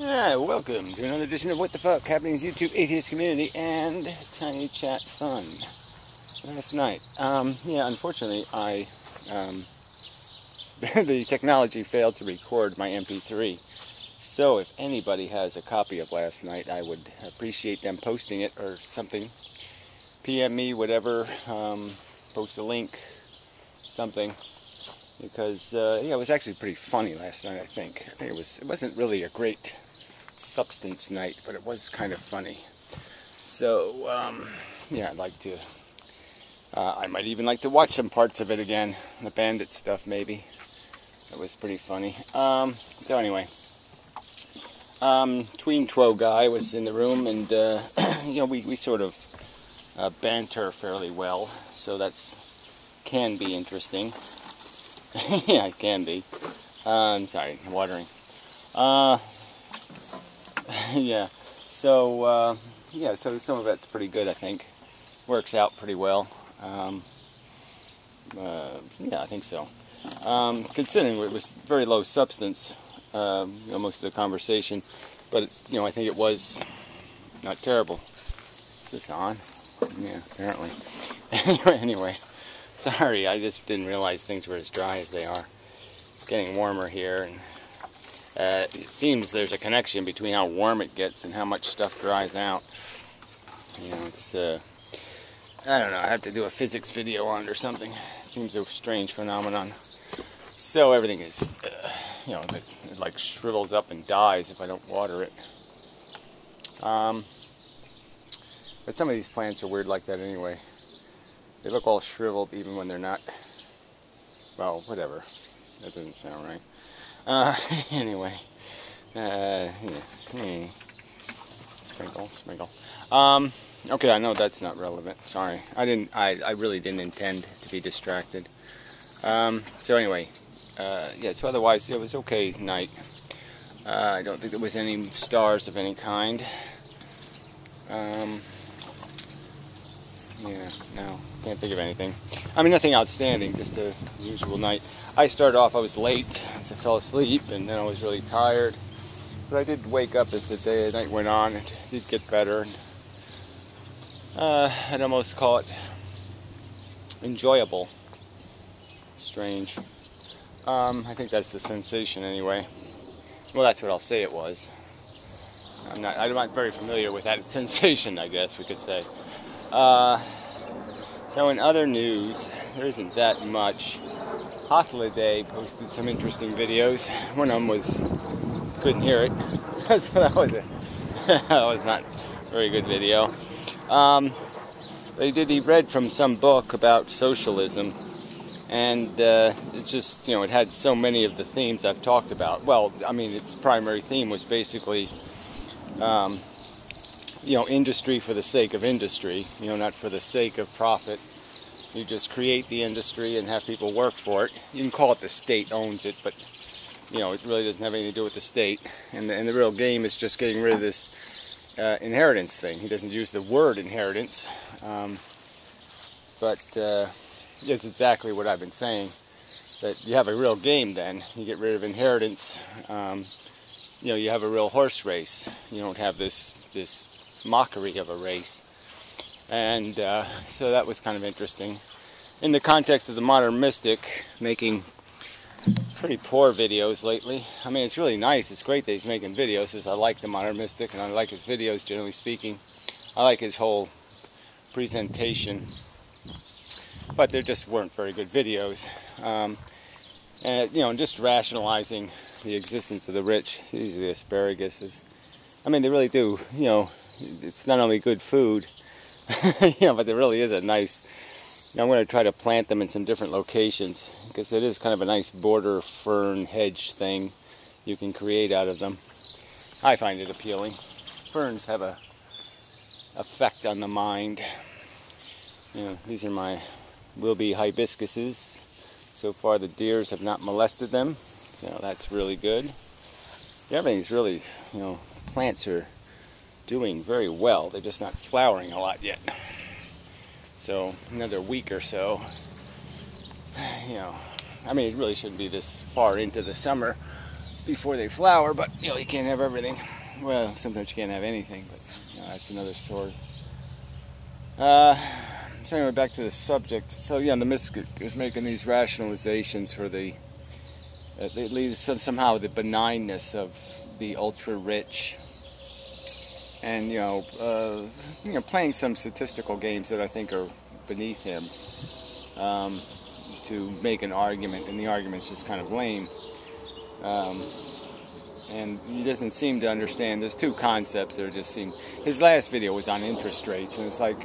Hi, welcome to another edition of What the Fuck Happening's YouTube Atheist Community and Tiny Chat Fun. Last night, yeah, unfortunately, the technology failed to record my MP3. So if anybody has a copy of last night, I would appreciate them posting it or something. PM me, whatever, post a link, something. Because, yeah, it was actually pretty funny last night, I think. It wasn't really a great substance night, but it was kind of funny. So, yeah, I'd like to, I might even like to watch some parts of it again. The bandit stuff, maybe. That was pretty funny. So anyway, Tween Two guy was in the room, and, you know, we sort of banter fairly well, so can be interesting. Yeah, it can be. I'm sorry, I'm watering. Yeah, so, yeah, so some of that's pretty good, I think. Works out pretty well. Yeah, I think so. Considering it was very low substance, you know, most of the conversation, but, you know, I think it was not terrible. Is this on? Yeah, apparently. Anyway. Sorry, I just didn't realize things were as dry as they are. It's getting warmer here, and it seems there's a connection between how warm it gets and how much stuff dries out. You know, it's, I don't know, I have to do a physics video on it or something. It seems a strange phenomenon. So everything is, you know, it like shrivels up and dies if I don't water it. But some of these plants are weird like that anyway. They look all shriveled even when they're not. Well, whatever. That doesn't sound right. Anyway. Yeah. Sprinkle. Okay, I know that's not relevant. Sorry. I really didn't intend to be distracted. So anyway. Yeah, so otherwise it was okay night. I don't think there was any stars of any kind. Yeah, no, can't think of anything. I mean, nothing outstanding, just a usual night. I started off, I was late, as I fell asleep, and then I was really tired. But I did wake up as the night went on. It did get better. And, I'd almost call it enjoyable. Strange. I think that's the sensation anyway. Well, that's what I'll say it was. I'm not very familiar with that sensation, I guess we could say. So in other news, there isn't that much. Holiday posted some interesting videos. One of them was, couldn't hear it, so that was not a very good video. He read from some book about socialism, and it just, you know, it had so many of the themes I've talked about. Well, I mean, its primary theme was basically, you know, industry for the sake of industry, you know, not for the sake of profit. You just create the industry and have people work for it. You can call it the state owns it, but, you know, it really doesn't have anything to do with the state. And the real game is just getting rid of this inheritance thing. He doesn't use the word inheritance, but it's exactly what I've been saying. That you have a real game then. You get rid of inheritance. You know, you have a real horse race. You don't have this mockery of a race. And so that was kind of interesting. In the context of the modern mystic making pretty poor videos lately. I mean, it's really nice. It's great that he's making videos, because I like the modern mystic and I like his videos, generally speaking. I like his whole presentation. But there just weren't very good videos. And, you know, just rationalizing the existence of the rich. These are the asparaguses. I mean, they really do, you know, it's not only good food, you know, but there really is a nice, you know, I'm going to try to plant them in some different locations, because it is kind of a nice border fern hedge thing you can create out of them. I find it appealing. Ferns have a effect on the mind. You know, these are my will-be hibiscuses. So far the deers have not molested them, so that's really good. Everything's really, you know, plants are doing very well. They're just not flowering a lot yet. So another week or so, you know, I mean, it really shouldn't be this far into the summer before they flower, but you know, you can't have everything. Well, sometimes you can't have anything, but you know, that's another story. So anyway, back to the subject. So yeah, the MISC is making these rationalizations for the it leads somehow the benignness of the ultra rich, and you know, playing some statistical games that I think are beneath him, to make an argument, and the argument's just kind of lame. And he doesn't seem to understand. There's two concepts that are just seem. His last video was on interest rates, and it's like,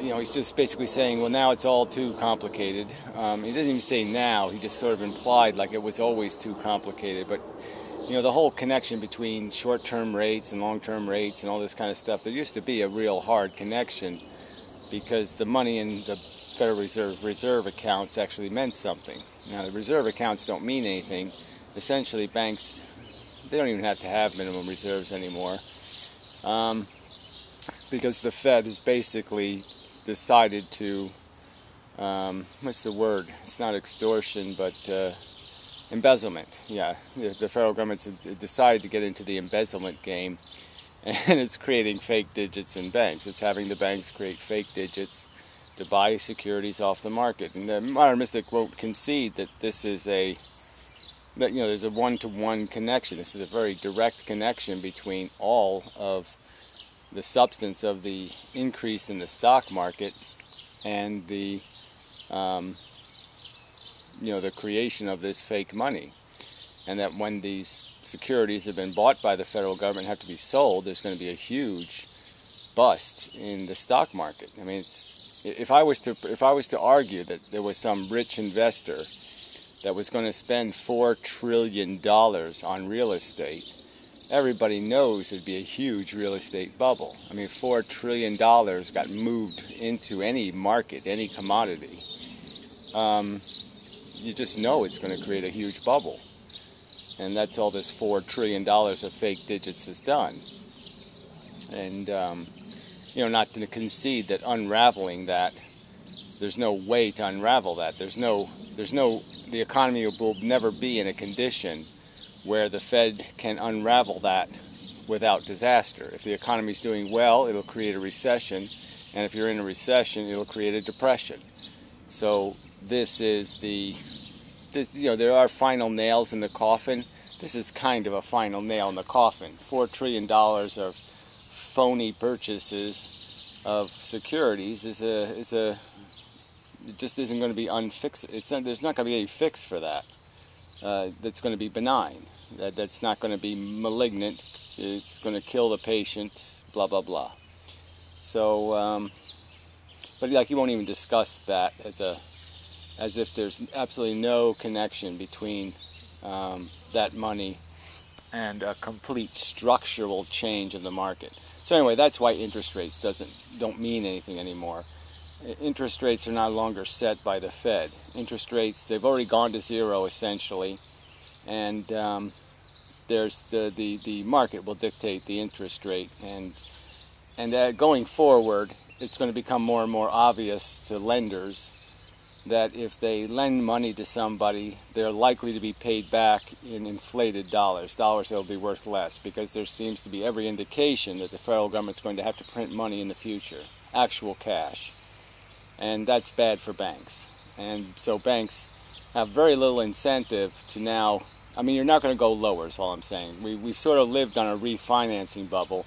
you know, he's just basically saying, well, now it's all too complicated. He doesn't even say now. He just sort of implied like it was always too complicated. But you know, the whole connection between short-term rates and long-term rates and all this kind of stuff, there used to be a real hard connection, because the money in the Federal Reserve accounts actually meant something. Now, the reserve accounts don't mean anything. Essentially, banks, they don't even have to have minimum reserves anymore, because the Fed has basically decided to, what's the word? It's not extortion, but embezzlement. Yeah, the federal government's decided to get into the embezzlement game, and it's creating fake digits in banks. It's having the banks create fake digits to buy securities off the market. And the modern mystic won't concede that this is that you know, there's a one-to-one connection. This is a very direct connection between all of the substance of the increase in the stock market and the you know, the creation of this fake money. And that when these securities have been bought by the federal government and have to be sold, there's going to be a huge bust in the stock market. I mean, if I was to argue that there was some rich investor that was going to spend $4 trillion on real estate, everybody knows it'd be a huge real estate bubble. I mean, $4 trillion got moved into any market, any commodity. You just know it's going to create a huge bubble. And that's all this $4 trillion of fake digits has done. And, you know, not to concede that unraveling that, there's no way to unravel that. The economy will never be in a condition where the Fed can unravel that without disaster. If the economy's doing well, it'll create a recession, and if you're in a recession, it'll create a depression. So this is you know, there are final nails in the coffin. This is kind of a final nail in the coffin. $4 trillion of phony purchases of securities it just isn't going to be unfixed. There's not going to be any fix for that. That's going to be benign. That's not going to be malignant. It's going to kill the patient. Blah blah blah. So, but like, he won't even discuss that as if there's absolutely no connection between that money and a complete structural change of the market. So anyway, that's why interest rates don't mean anything anymore. Interest rates are no longer set by the Fed. Interest rates, they've already gone to zero essentially, and there's the market will dictate the interest rate, and going forward, it's going to become more and more obvious to lenders that if they lend money to somebody, they're likely to be paid back in inflated dollars that will be worth less, because there seems to be every indication that the federal government's going to have to print money in the future, actual cash. And that's bad for banks. And so banks have very little incentive to now, I mean, you're not going to go lower is all I'm saying. We've sort of lived on a refinancing bubble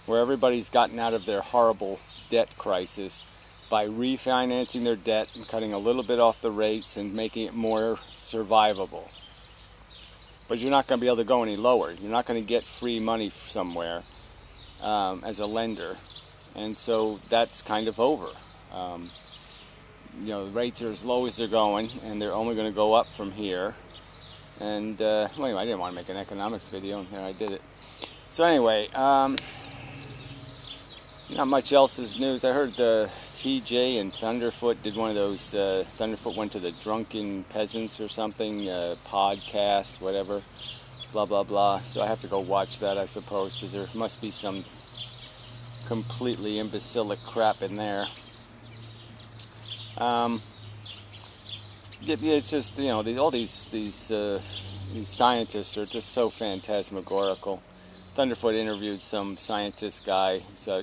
where everybody's gotten out of their horrible debt crisis by refinancing their debt and cutting a little bit off the rates and making it more survivable. But you're not going to be able to go any lower. You're not going to get free money somewhere as a lender. And so that's kind of over. You know, the rates are as low as they're going, and they're only going to go up from here. And, well, anyway, I didn't want to make an economics video, and there I did it. So anyway, not much else is news. I heard TJ and Thunderfoot did one of those, Thunderfoot went to the Drunken Peasants or something, podcast, whatever, blah, blah, blah. So I have to go watch that, I suppose, because there must be some completely imbecilic crap in there. It's just, you know, all these these scientists are just so phantasmagorical. Thunderfoot interviewed some scientist guy, so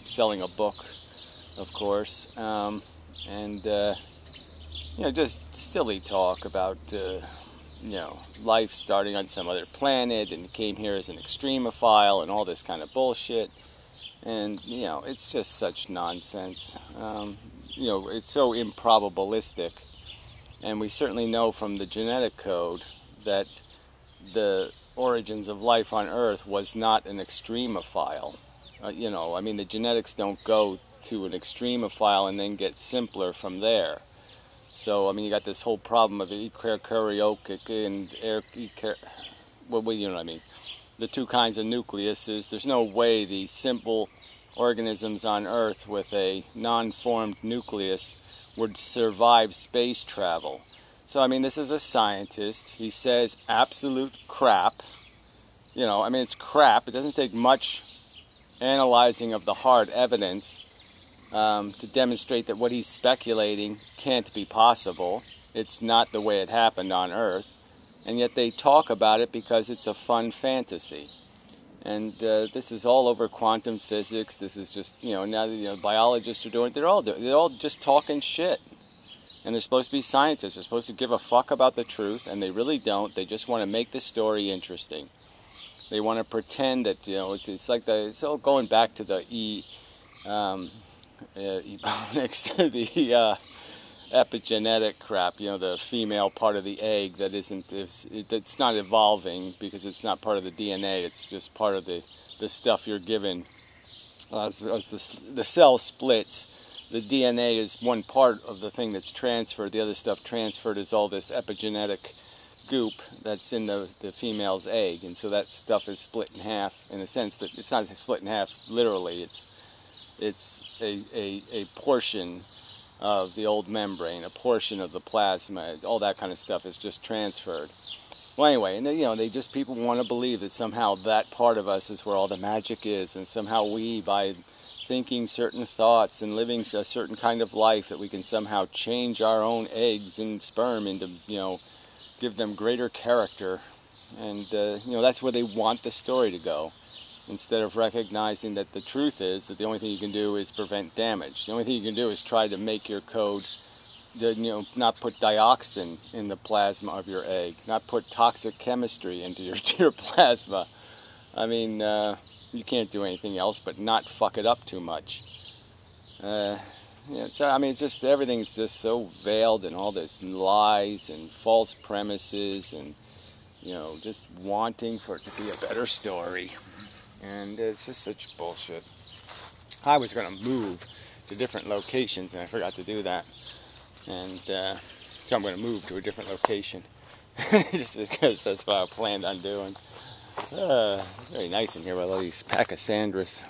selling a book, of course, and just silly talk about life starting on some other planet, and came here as an extremophile and all this kind of bullshit. And it's just such nonsense. It's so improbabilistic. And we certainly know from the genetic code that the origins of life on Earth was not an extremophile. The genetics don't go to an extremophile and then get simpler from there. So, you got this whole problem of eukaryotic and the two kinds of nucleuses. There's no way the simple organisms on Earth with a non-formed nucleus would survive space travel. So, this is a scientist. He says absolute crap. It's crap. It doesn't take much analyzing of the hard evidence to demonstrate that what he's speculating can't be possible. It's not the way it happened on Earth. And yet they talk about it because it's a fun fantasy. And this is all over quantum physics. This is just, now biologists are doing it. They're all just talking shit. And they're supposed to be scientists. They're supposed to give a fuck about the truth, and they really don't. They just want to make the story interesting. They want to pretend that, it's like it's all going back to the ebonics, the epigenetic crap, the female part of the egg that it's not evolving because it's not part of the DNA. It's just part of the stuff you're given. As the cell splits, the DNA is one part of the thing that's transferred. The other stuff transferred is all this epigenetic goop that's in the female's egg, and so that stuff is split in half in a sense that it's not split in half literally. It's a portion of the old membrane, a portion of the plasma, all that kind of stuff is just transferred. Well, anyway, and people want to believe that somehow that part of us is where all the magic is, and somehow we, by thinking certain thoughts and living a certain kind of life, that we can somehow change our own eggs and sperm into, give them greater character. And, that's where they want the story to go, instead of recognizing that the truth is that the only thing you can do is prevent damage. The only thing you can do is try to make your codes, not put dioxin in the plasma of your egg, not put toxic chemistry into your plasma. You can't do anything else but not fuck it up too much. It's just everything's just so veiled in all this lies and false premises and, just wanting for it to be a better story. And it's just such bullshit. I was going to move to different locations and I forgot to do that. And so I'm going to move to a different location. Just because that's what I planned on doing. Very nice in here with all these pachysandras.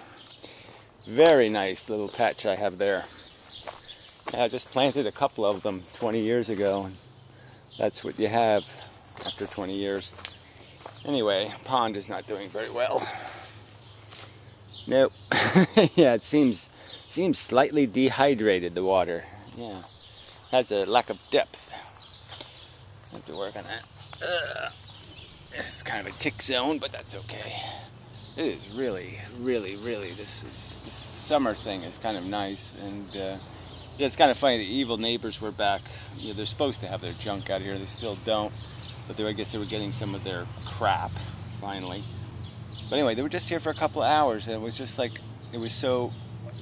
Very nice little patch I have there. I just planted a couple of them 20 years ago. And that's what you have after 20 years. Anyway, pond is not doing very well. Nope. Yeah, it seems slightly dehydrated, the water. Yeah. Has a lack of depth. I have to work on that. This is kind of a tick zone, but that's okay. It is really, really, really, this summer thing is kind of nice. And it's kind of funny, the evil neighbors were back. They're supposed to have their junk out here. They still don't. But I guess they were getting some of their crap, finally. But anyway, they were just here for a couple of hours, and it was just like, it was so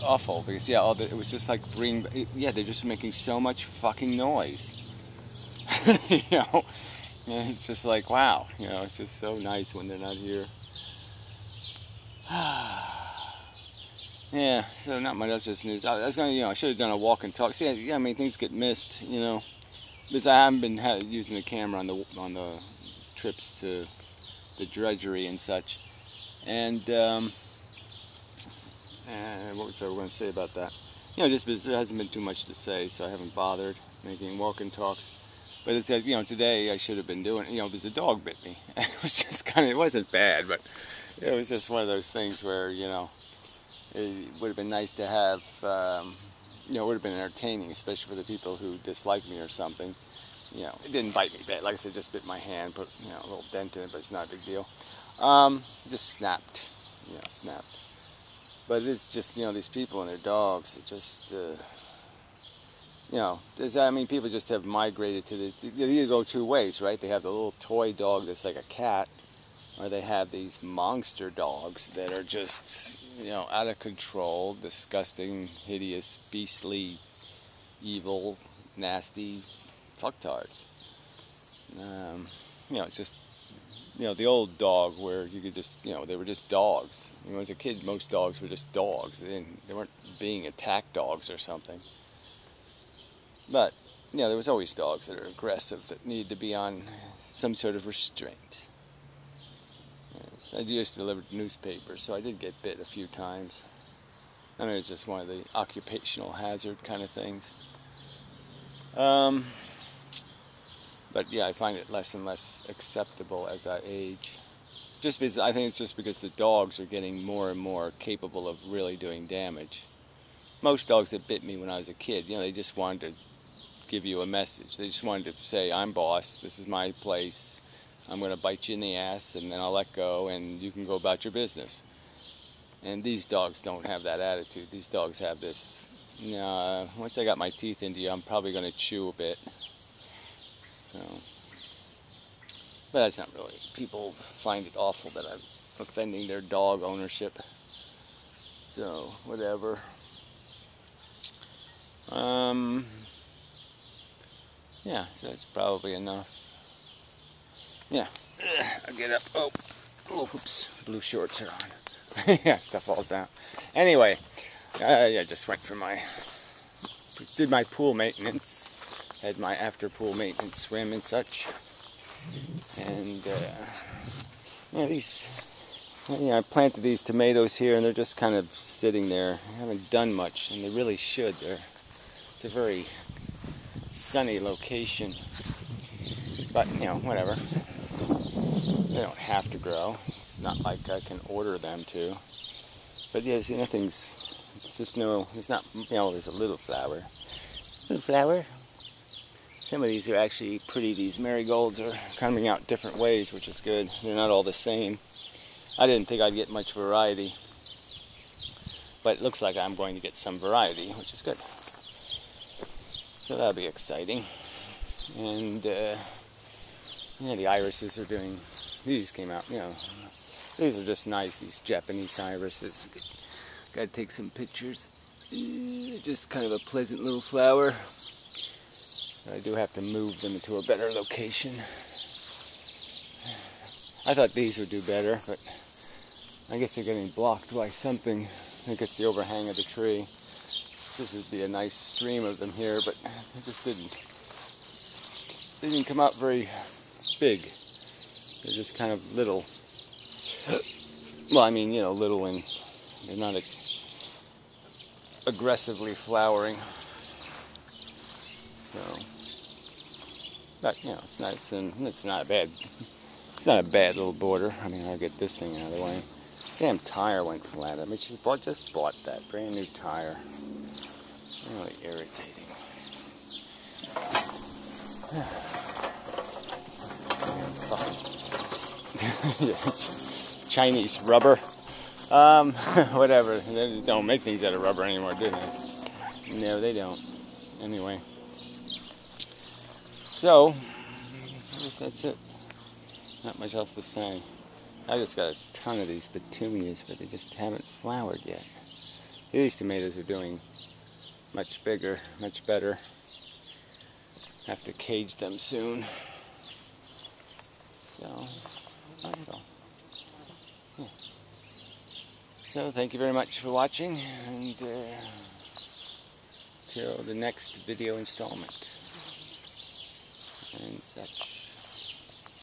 awful, because, it was just like they're just making so much fucking noise. And it's just like, wow, it's just so nice when they're not here. Yeah, so not much else, just news. I was going to, I should have done a walk and talk. See, things get missed, because I haven't been using the camera on the trips to the drudgery and such. And what was I going to say about that? Just because there hasn't been too much to say, so I haven't bothered making walk and talks. But it's today I should have been doing, because the dog bit me. It was just it wasn't bad, but it was just one of those things where, it would have been nice to have, it would have been entertaining, especially for the people who dislike me or something. you know, it didn't bite me bad. Like I said, it just bit my hand, put, you know, a little dent in it, but it's not a big deal. Just snapped, you know, snapped. But it's just, you know, these people and their dogs, it just, you know, I mean, people just have migrated to they either go two ways, right? They have the little toy dog that's like a cat, or they have these monster dogs that are just, you know, out of control, disgusting, hideous, beastly, evil, nasty fucktards. You know, it's just, you know, the old dog where you could just, you know, they were just dogs. You know, as a kid, most dogs were just dogs. They weren't being attack dogs or something. But, you know, there was always dogs that are aggressive that need to be on some sort of restraint. Yes, I used to deliver newspapers, so I did get bit a few times. I mean, it's just one of the occupational hazard kind of things. But yeah, I find it less and less acceptable as I age. Just because I think it's just because the dogs are getting more and more capable of really doing damage. Most dogs that bit me when I was a kid, you know, they just wanted to give you a message. They just wanted to say, I'm boss, this is my place, I'm going to bite you in the ass, and then I'll let go, and you can go about your business. And these dogs don't have that attitude. These dogs have this, once I got my teeth into you, I'm probably going to chew a bit. So, but that's not really, people find it awful that I'm offending their dog ownership. So, whatever. Yeah, so that's probably enough. Yeah, I'll get up. Oh, oops, blue shorts are on. Yeah, stuff falls down. Anyway, I just went for did my pool maintenance, had my after pool maintenance swim and such. And, I planted these tomatoes here and they're just kind of sitting there. I haven't done much, and they really should. It's a very sunny location, but you know, whatever. They don't have to grow. It's not like I can order them to. But yeah, see, it's just it's not, you know, there's a little flower. Little flower. Some of these are actually pretty. These marigolds are coming out different ways, which is good. They're not all the same. I didn't think I'd get much variety, but it looks like I'm going to get some variety, which is good. So that'll be exciting. And yeah, the irises are doing. These came out, you know. These are just nice. These Japanese irises. Got to take some pictures. Just kind of a pleasant little flower. I do have to move them into a better location. I thought these would do better, but I guess they're getting blocked by something. I think it's the overhang of the tree. This would be a nice stream of them here, but it just didn't come out very big. They're just kind of little. Well, I mean, you know, little, and they're not aggressively flowering. So, but you know, it's nice, and it's not bad. It's not a bad little border. I mean, I'll get this thing out of the way. Damn tire went flat. I mean, just bought that brand new tire. Really irritating. Chinese rubber. Whatever. They don't make things out of rubber anymore, do they? No, they don't. Anyway. So, I guess that's it. Not much else to say. I just got a ton of these petunias, but they just haven't flowered yet. These tomatoes are doing much bigger, much better. Have to cage them soon. So, that's all. Yeah. So, thank you very much for watching, and till the next video installment and such.